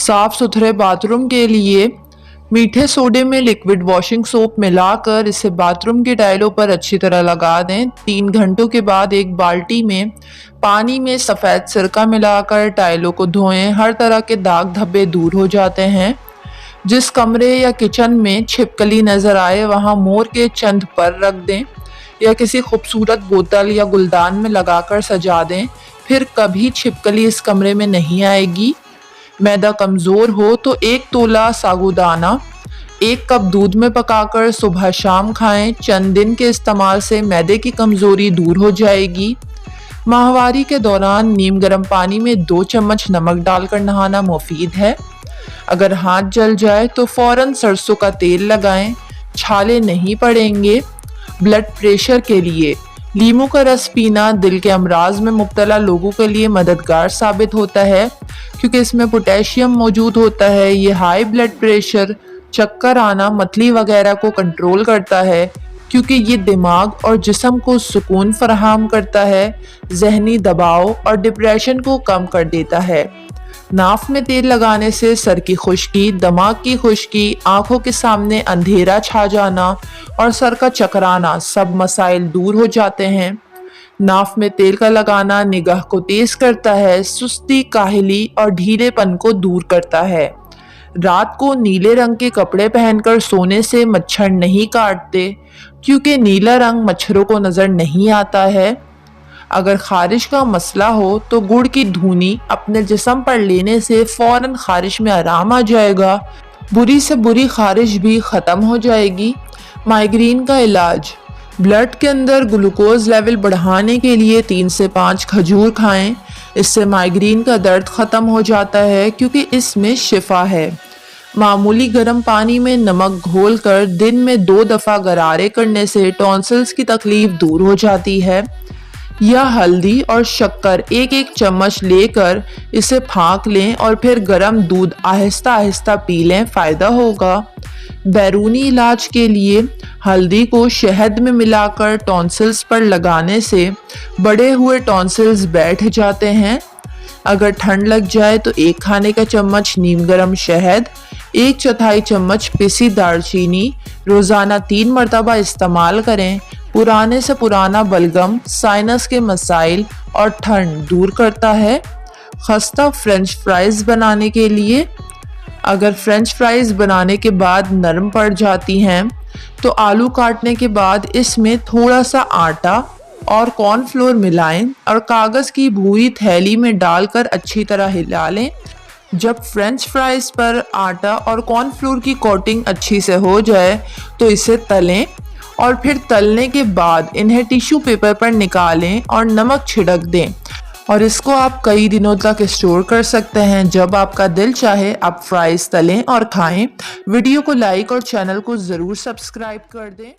साफ सुथरे बाथरूम के लिए मीठे सोडे में लिक्विड वॉशिंग सोप मिलाकर इसे बाथरूम की टाइलों पर अच्छी तरह लगा दें। 3 घंटों के बाद एक बाल्टी में पानी में सफ़ेद सिरका मिलाकर टाइलों को धोएं। हर तरह के दाग धब्बे दूर हो जाते हैं। जिस कमरे या किचन में छिपकली नज़र आए वहाँ मोर के चंद पर रख दें या किसी खूबसूरत बोतल या गुलदान में लगाकर सजा दें। फिर कभी छिपकली इस कमरे में नहीं आएगी। मैदा कमज़ोर हो तो 1 तोला साबूदाना 1 कप दूध में पकाकर सुबह शाम खाएं। चंद दिन के इस्तेमाल से मैदे की कमज़ोरी दूर हो जाएगी। माहवारी के दौरान नीम गर्म पानी में 2 चम्मच नमक डालकर नहाना मुफीद है। अगर हाथ जल जाए तो फौरन सरसों का तेल लगाएं, छाले नहीं पड़ेंगे। ब्लड प्रेशर के लिए लीमू का रस पीना दिल के अमराज में मुब्तला लोगों के लिए मददगार साबित होता है क्योंकि इसमें पोटेशियम मौजूद होता है। ये हाई ब्लड प्रेशर, चक्कर आना, मतली वगैरह को कंट्रोल करता है क्योंकि ये दिमाग और जिस्म को सुकून फराहम करता है, जहनी दबाव और डिप्रेशन को कम कर देता है। नाफ में तेल लगाने से सर की खुश्की, दिमाग की खुश्की, आंखों के सामने अंधेरा छा जाना और सर का चकराना सब मसाइल दूर हो जाते हैं। नाफ में तेल का लगाना निगाह को तेज करता है, सुस्ती, काहली और ढीलेपन को दूर करता है। रात को नीले रंग के कपड़े पहनकर सोने से मच्छर नहीं काटते क्योंकि नीला रंग मच्छरों को नजर नहीं आता है। अगर खारिश का मसला हो तो गुड़ की धूनी अपने जिस्म पर लेने से फौरन खारिश में आराम आ जाएगा। बुरी से बुरी खारिश भी ख़त्म हो जाएगी। माइग्रेन का इलाज, ब्लड के अंदर ग्लूकोज लेवल बढ़ाने के लिए 3 से 5 खजूर खाएं। इससे माइग्रेन का दर्द ख़त्म हो जाता है क्योंकि इसमें शिफा है। मामूली गर्म पानी में नमक घोलकर दिन में 2 दफ़ा गरारे करने से टॉन्सिल्स की तकलीफ दूर हो जाती है। या हल्दी और शक्कर 1-1 चम्मच लेकर इसे फाँक लें और फिर गर्म दूध आहिस्ता आहिस्ता पी लें, फ़ायदा होगा। बैरूनी इलाज के लिए हल्दी को शहद में मिलाकर टॉन्सिल्स पर लगाने से बड़े हुए टॉन्सिल्स बैठ जाते हैं। अगर ठंड लग जाए तो 1 खाने का चम्मच नीम गर्म शहद, 1/4 चम्मच पिसी दालचीनी रोज़ाना 3 मरतबा इस्तेमाल करें। पुराने से पुराना बलगम, साइनस के मसाइल और ठंड दूर करता है। खस्ता फ्रेंच फ्राइज़ बनाने के लिए, अगर फ्रेंच फ्राइज़ बनाने के बाद नरम पड़ जाती हैं तो आलू काटने के बाद इसमें थोड़ा सा आटा और कॉर्नफ्लोर मिलाएं और कागज़ की भूरी थैली में डालकर अच्छी तरह हिला लें। जब फ्रेंच फ्राइज़ पर आटा और कॉर्नफ्लोर की कोटिंग अच्छी से हो जाए तो इसे तलें और फिर तलने के बाद इन्हें टिश्यू पेपर पर निकालें और नमक छिड़क दें और इसको आप कई दिनों तक स्टोर कर सकते हैं। जब आपका दिल चाहे आप फ्राइज़ तलें और खाएं। वीडियो को लाइक और चैनल को ज़रूर सब्सक्राइब कर दें।